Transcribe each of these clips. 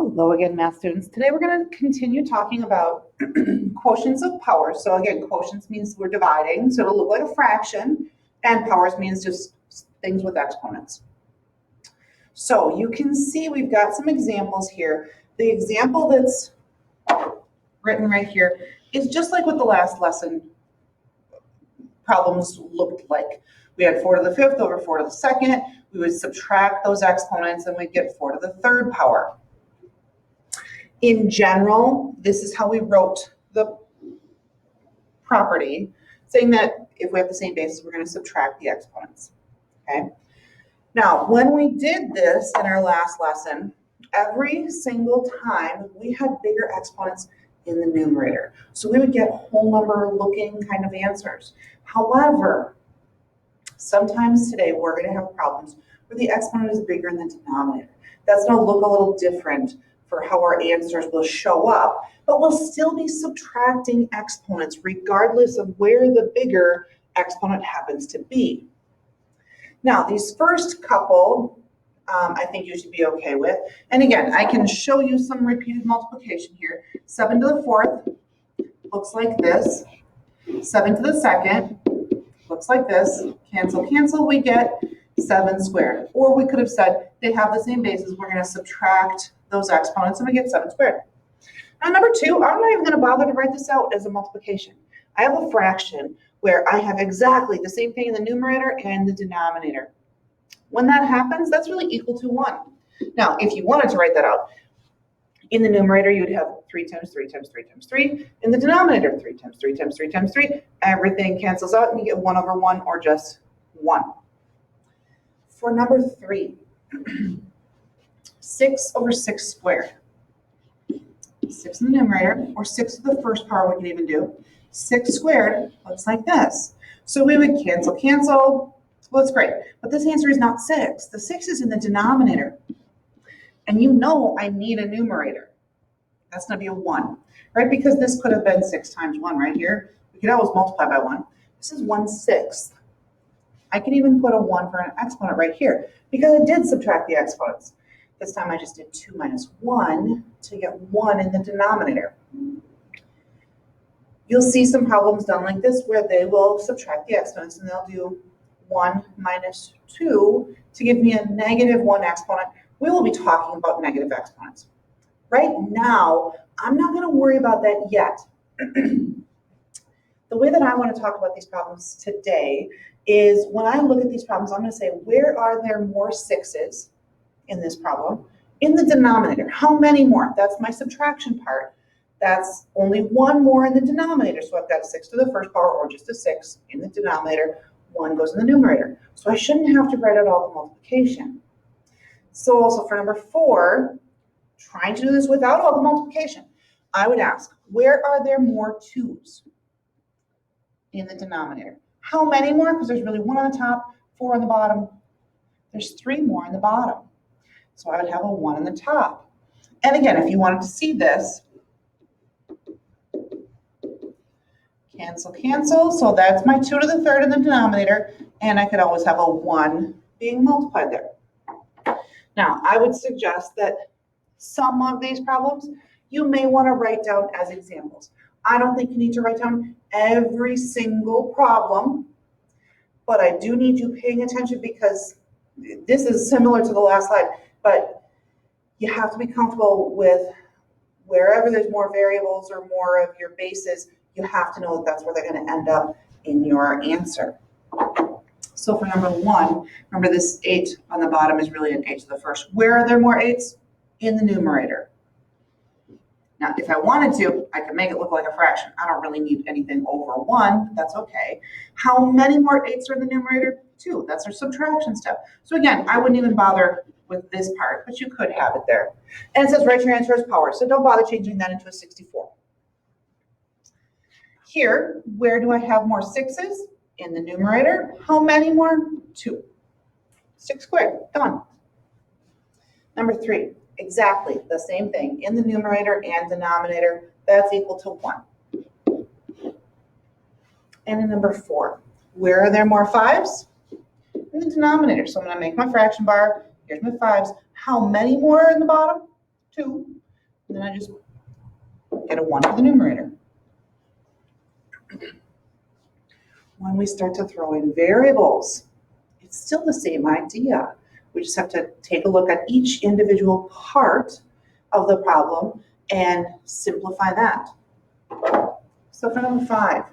Hello again, math students. Today we're going to continue talking about quotients of powers. So again, quotients means we're dividing, so it'll look like a fraction, and powers means just things with exponents. So you can see we've got some examples here. The example that's written right here is just like what the last lesson problems looked like. We had 4 to the 5th over 4 to the 2nd. We would subtract those exponents and we'd get 4 to the 3rd power. In general, this is how we wrote the property, saying that if we have the same basis, we're going to subtract the exponents, okay? Now, when we did this in our last lesson, every single time we had bigger exponents in the numerator. So we would get whole number looking kind of answers. However, sometimes today we're going to have problems where the exponent is bigger than the denominator. That's going to look a little different for how our answers will show up, but we'll still be subtracting exponents regardless of where the bigger exponent happens to be. Now, these first couple, I think you should be okay with. And again, I can show you some repeated multiplication here. 7 to the 4th looks like this. 7 to the 2nd looks like this. Cancel, cancel, we get 7 squared. Or we could have said they have the same basis. We're going to subtract those exponents and we get 7 squared. Now, number 2, I'm not even going to bother to write this out as a multiplication. I have a fraction where I have exactly the same thing in the numerator and the denominator. When that happens, that's really equal to 1. Now, if you wanted to write that out, in the numerator, you would have 3 times 3 times 3 times 3. In the denominator, 3 times 3 times 3 times 3. Everything cancels out and you get 1 over 1 or just 1. For number 3, 6 over 6 squared. 6 in the numerator, or 6 to the first power we can even do. 6 squared looks like this. So we would cancel, cancel. Well, that's great. But this answer is not 6. The 6 is in the denominator. And you know I need a numerator. That's going to be a 1, right? Because this could have been 6 times 1 right here. We could always multiply by 1. This is 1/6. I can even put a 1 for an exponent right here because I did subtract the exponents. This time I just did 2 minus 1 to get 1 in the denominator. You'll see some problems done like this where they will subtract the exponents and they'll do 1 minus 2 to give me a negative 1 exponent. We will be talking about negative exponents. Right now, I'm not going to worry about that yet. The way that I want to talk about these problems today is when I look at these problems, I'm going to say, where are there more 6s in this problem? In the denominator. How many more? That's my subtraction part. That's only 1 more in the denominator. So I've got a 6 to the first power or just a 6 in the denominator. 1 goes in the numerator. So I shouldn't have to write out all the multiplication. So also for number 4, trying to do this without all the multiplication, I would ask, where are there more 2s in the denominator? How many more? Because there's really 1 on the top, 4 on the bottom. There's 3 more on the bottom. So I would have a 1 on the top. And again, if you wanted to see this, cancel, cancel. So that's my 2 to the 3rd in the denominator. And I could always have a 1 being multiplied there. Now, I would suggest that some of these problems you may want to write down as examples. I don't think you need to write down every single problem, but I do need you paying attention because this is similar to the last slide, but you have to be comfortable with wherever there's more variables or more of your bases, you have to know that that's where they're going to end up in your answer. So for number 1, remember this 8 on the bottom is really an 8 to the first. Where are there more 8s? In the numerator. Now, if I wanted to, I could make it look like a fraction. I don't really need anything over 1, but that's okay. How many more 8s are in the numerator? 2. That's our subtraction step. So again, I wouldn't even bother with this part, but you could have it there. And it says write your answer as power, so don't bother changing that into a 64. Here, where do I have more 6s? In the numerator. How many more? 2. 6 squared, done. Number 3, exactly the same thing. In the numerator and denominator, that's equal to 1. And in number 4, where are there more 5s? In the denominator. So I'm going to make my fraction bar. Here's my 5s. How many more in the bottom? 2, and then I just get a 1 for the numerator. When we start to throw in variables, it's still the same idea. We just have to take a look at each individual part of the problem and simplify that. So for number 5,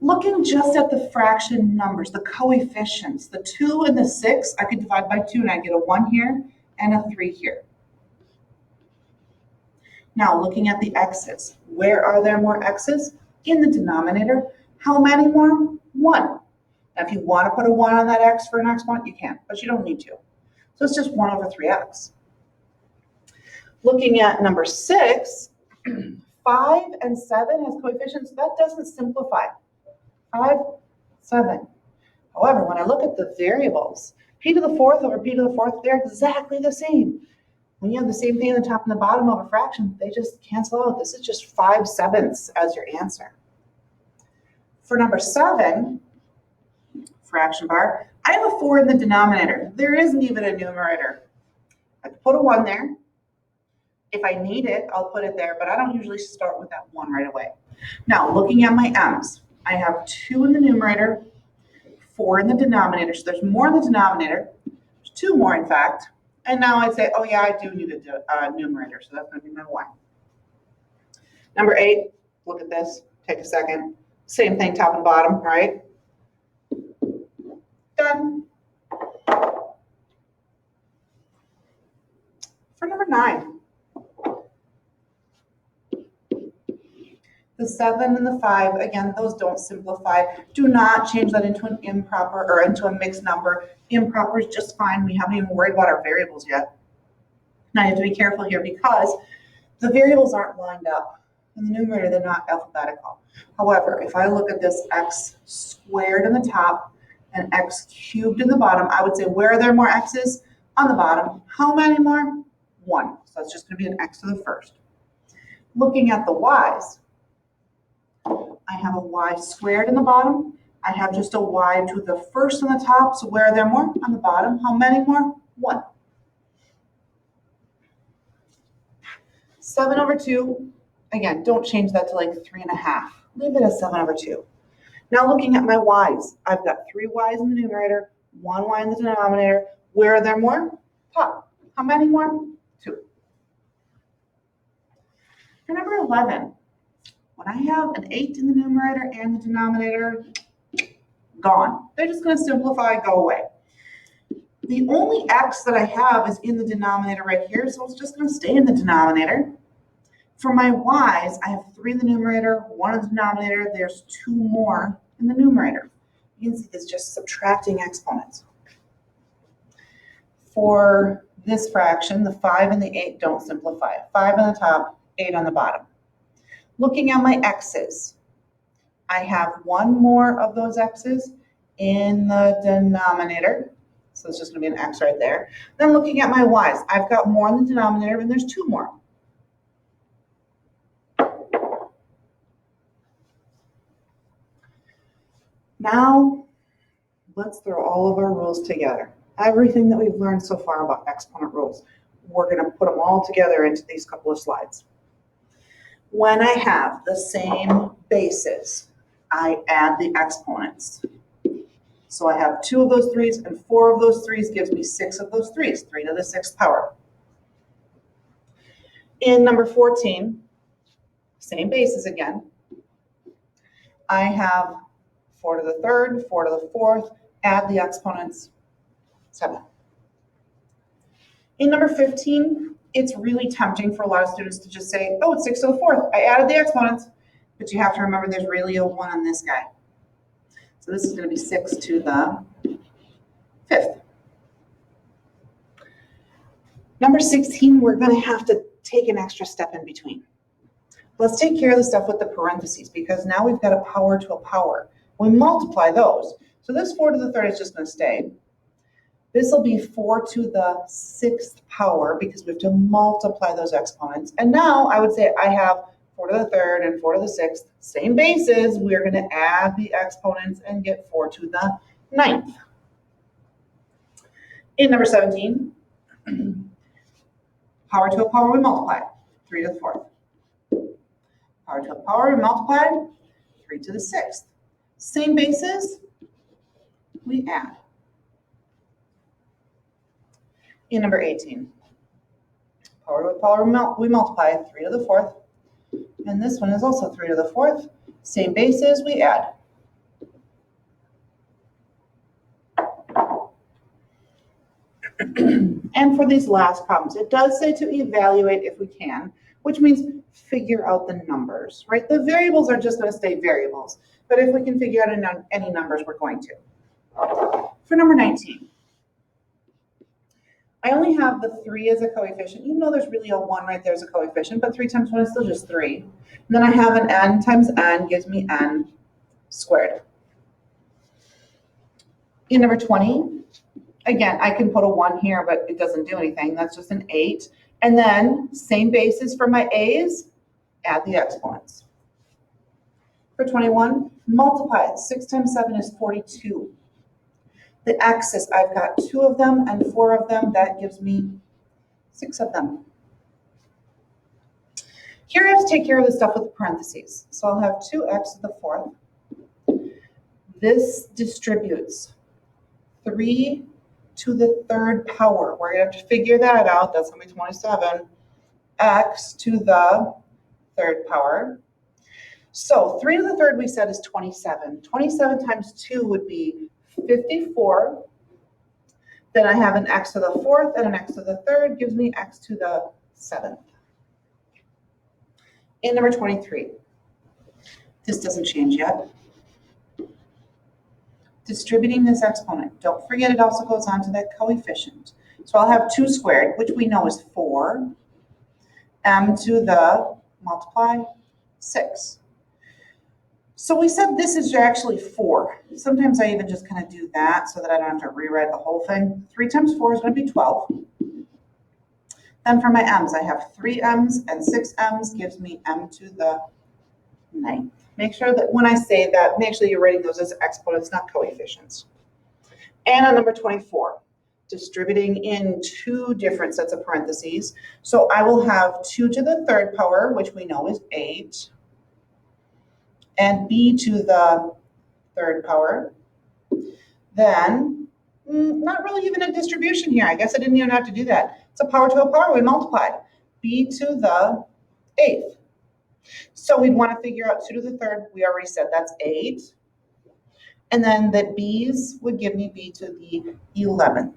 looking just at the fraction numbers, the coefficients, the 2 and the 6, I could divide by 2 and I get a 1 here and a 3 here. Now looking at the x's, where are there more x's? In the denominator. How many more? 1. Now if you want to put a 1 on that x for an exponent, you can, but you don't need to. So it's just 1 over 3x. Looking at number 6, 5 and 7 has coefficients. That doesn't simplify. 5, 7. However, when I look at the variables, p to the 4th over p to the 4th, they're exactly the same. When you have the same thing on the top and the bottom of a fraction, they just cancel out. This is just 5/7 as your answer. For number 7, fraction bar, I have a 4 in the denominator. There isn't even a numerator. I put a 1 there. If I need it, I'll put it there, but I don't usually start with that 1 right away. Now, looking at my m's, I have 2 in the numerator, 4 in the denominator, so there's more in the denominator. There's 2 more, in fact. And now I'd say, oh yeah, I do need a numerator, so that's going to be my 1. Number 8, look at this, take a second. Same thing, top and bottom, right? Done. For number 9, the 7 and the 5, again, those don't simplify. Do not change that into an improper or into a mixed number. Improper is just fine. We haven't even worried about our variables yet. Now you have to be careful here because the variables aren't lined up. In the numerator, they're not alphabetical. However, if I look at this x squared in the top and x cubed in the bottom, I would say, where are there more x's? On the bottom. How many more? 1. So that's just going to be an x to the first. Looking at the y's, I have a y squared in the bottom. I have just a y to the first on the top. So where are there more? On the bottom. How many more? 1. 7 over 2. Again, don't change that to like 3.5. Leave it as 7 over 2. Now looking at my y's, I've got 3 y's in the numerator, 1 y in the denominator. Where are there more? Top. How many more? 2. For number 11, when I have an 8 in the numerator and the denominator, gone. They're just going to simplify, go away. The only x that I have is in the denominator right here, so it's just going to stay in the denominator. For my y's, I have 3 in the numerator, 1 in the denominator. There's 2 more in the numerator. You can see it's just subtracting exponents. For this fraction, the 5 and the 8 don't simplify. 5 on the top, 8 on the bottom. Looking at my x's, I have 1 more of those x's in the denominator. So it's just going to be an x right there. Then looking at my y's, I've got more in the denominator, and there's 2 more. Now, let's throw all of our rules together. Everything that we've learned so far about exponent rules, we're going to put them all together into these couple of slides. When I have the same bases, I add the exponents. So I have 2 of those 3's, and 4 of those 3's gives me 6 of those 3's, 3 to the 6th power. In number 14, same bases again. I have 4 to the 3rd, 4 to the 4th, add the exponents, 7. In number 15, it's really tempting for a lot of students to just say, oh, it's 6 to the 4th. I added the exponents, but you have to remember there's really a 1 on this guy. So this is going to be 6 to the 5th. Number 16, we're going to have to take an extra step in between. Let's take care of the stuff with the parentheses because now we've got a power to a power. We multiply those. So this 4 to the 3rd is just going to stay. This will be 4 to the 6th power because we have to multiply those exponents. And now I would say I have 4 to the 3rd and 4 to the 6th, same bases. We're going to add the exponents and get 4 to the 9th. In number 17, Power to a power, we multiply. 3 to the 4th. Power to a power, we multiply. 3 to the 6th. Same bases, we add. In number 18, power to a power, we multiply. 3 to the 4th. And this one is also 3 to the 4th. Same bases, we add. And for these last problems, it does say to evaluate if we can, which means figure out the numbers, right? The variables are just going to stay variables, but if we can figure out any numbers, we're going to. For number 19, I only have the 3 as a coefficient. You know there's really a 1 right there as a coefficient, but 3 times 1 is still just 3. And then I have an n times n gives me n squared. In number 20, again, I can put a 1 here, but it doesn't do anything. That's just an 8. And then same basis for my a's, add the exponents. For 21, multiply it. 6 times 7 is 42. The x's, I've got 2 of them and 4 of them. That gives me 6 of them. Here I have to take care of the stuff with the parentheses. So I'll have 2x to the 4th. This distributes 3 to the 3rd power. We're going to have to figure that out. That's going to be 27. X to the 3rd power. So 3 to the 3rd we said is 27. 27 times 2 would be 54. Then I have an x to the 4th and an x to the 3rd gives me x to the 7th. In number 23, this doesn't change yet. Distributing this exponent. Don't forget it also goes on to that coefficient. So I'll have 2 squared, which we know is 4, m to the multiply 6. So we said this is actually 4. Sometimes I even just kind of do that so that I don't have to rewrite the whole thing. 3 times 4 is going to be 12. Then for my m's, I have 3 m's and 6 m's gives me m to the 9th. Make sure that when I say that, make sure you're writing those as exponents, not coefficients. And on number 24, distributing in 2 different sets of parentheses. So I will have 2 to the 3rd power, which we know is 8, and b to the 3rd power. Then, not really even a distribution here. I guess I didn't even have to do that. It's a power to a power. We multiplied. B to the 8th. So we'd want to figure out 2 to the 3rd. We already said that's 8. And then the b's would give me b to the 11th.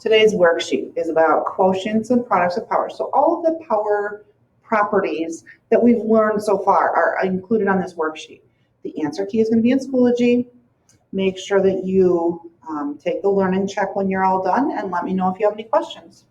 Today's worksheet is about quotients and products of power. So all of the power properties that we've learned so far are included on this worksheet. The answer key is going to be in Schoology. Make sure that you take the learning check when you're all done and let me know if you have any questions.